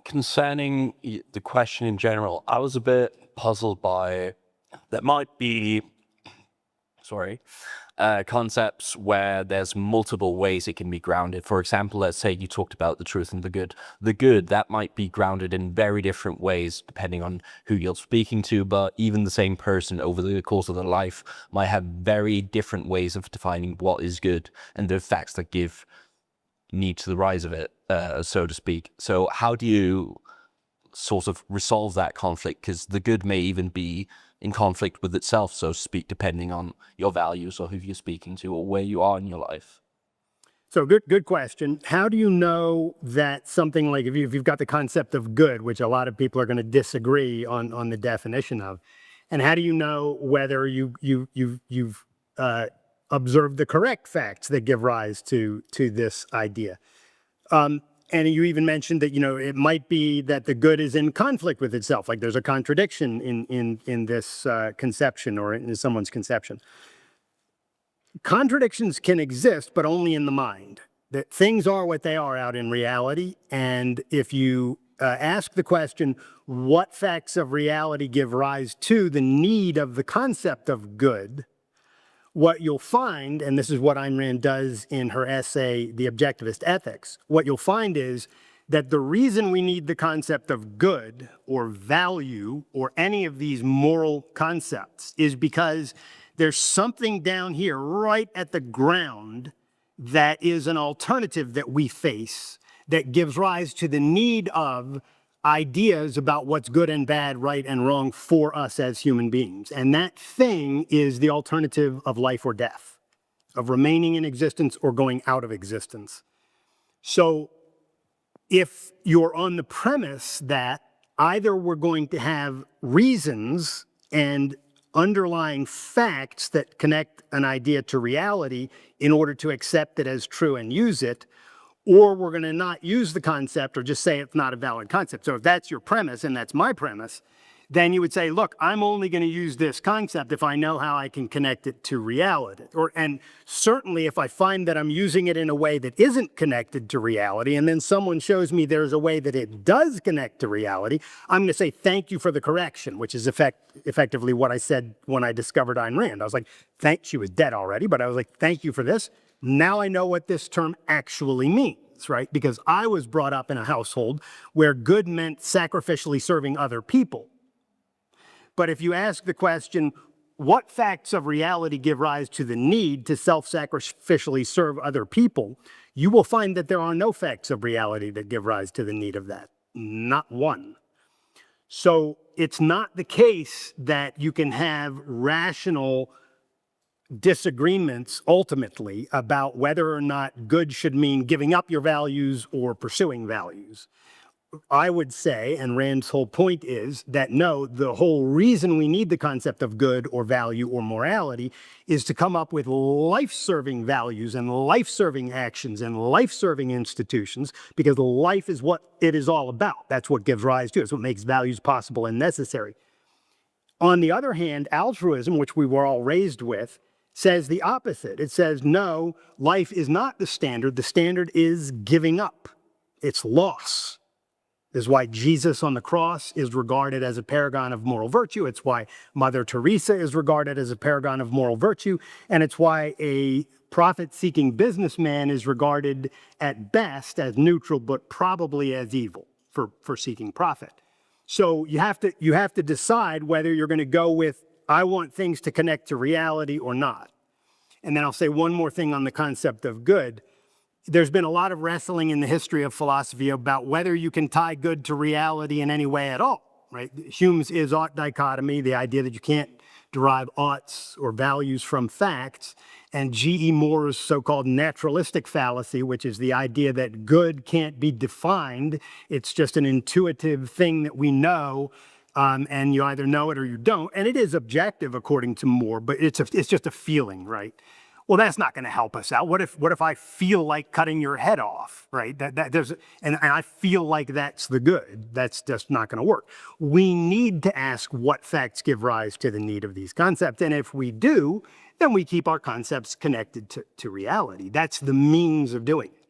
concerning the question in general, I was a bit puzzled by there might be, sorry, concepts where there's multiple ways it can be grounded. For example, let's say you talked about the truth and the good. The good, that might be grounded in very different ways depending on who you're speaking to, but even the same person over the course of their life might have very different ways of defining what is good and the facts that give need to the rise of it, so to speak. So how do you sort of resolve that conflict? Because the good may even be in conflict with itself, so to speak, depending on your values or who you're speaking to or where you are in your life. So good question. How do you know that something like, if you've got the concept of good, which a lot of people are going to disagree on the definition of, and how do you know whether you've observed the correct facts that give rise to this idea? And you even mentioned that, it might be that the good is in conflict with itself, like there's a contradiction in this conception or in someone's conception. Contradictions can exist, but only in the mind. That things are what they are out in reality, and if you ask the question, what facts of reality give rise to the need of the concept of good, what you'll find, and this is what Ayn Rand does in her essay, The Objectivist Ethics, what you'll find is that the reason we need the concept of good or value or any of these moral concepts is because there's something down here right at the ground that is an alternative that we face that gives rise to the need of ideas about what's good and bad, right and wrong for us as human beings. And that thing is the alternative of life or death, of remaining in existence or going out of existence. So if you're on the premise that either we're going to have reasons and underlying facts that connect an idea to reality in order to accept it as true and use it, or we're going to not use the concept or just say it's not a valid concept. So if that's your premise and that's my premise, then you would say, look, I'm only going to use this concept if I know how I can connect it to reality. And certainly if I find that I'm using it in a way that isn't connected to reality, and then someone shows me there's a way that it does connect to reality, I'm going to say, thank you for the correction, which is effectively what I said when I discovered Ayn Rand. I was like, she was dead already, but I was like, thank you for this. Now I know what this term actually means, right? Because I was brought up in a household where good meant sacrificially serving other people. But if you ask the question, what facts of reality give rise to the need to self-sacrificially serve other people, you will find that there are no facts of reality that give rise to the need of that. Not one. So it's not the case that you can have rational disagreements ultimately about whether or not good should mean giving up your values or pursuing values. I would say, and Rand's whole point is that no, the whole reason we need the concept of good or value or morality is to come up with life-serving values and life-serving actions and life-serving institutions, because life is what it is all about. That's what gives rise to it. It's what makes values possible and necessary. On the other hand, altruism, which we were all raised with, says the opposite. It says, no, life is not the standard. The standard is giving up. It's loss. This is why Jesus on the cross is regarded as a paragon of moral virtue. It's why Mother Teresa is regarded as a paragon of moral virtue. And it's why a profit-seeking businessman is regarded at best as neutral, but probably as evil for seeking profit. So you have to decide whether you're going to go with, I want things to connect to reality or not. And then I'll say one more thing on the concept of good. There's been a lot of wrestling in the history of philosophy about whether you can tie good to reality in any way at all, right? Hume's is-ought dichotomy, the idea that you can't derive oughts or values from facts, and G.E. Moore's so-called naturalistic fallacy, which is the idea that good can't be defined. It's just an intuitive thing that we know, and you either know it or you don't. And it is objective, according to Moore, but it's just a feeling, right? Well, that's not going to help us out. What if I feel like cutting your head off, right? And I feel like that's the good. That's just not going to work. We need to ask what facts give rise to the need of these concepts. And if we do, then we keep our concepts connected to reality. That's the means of doing it.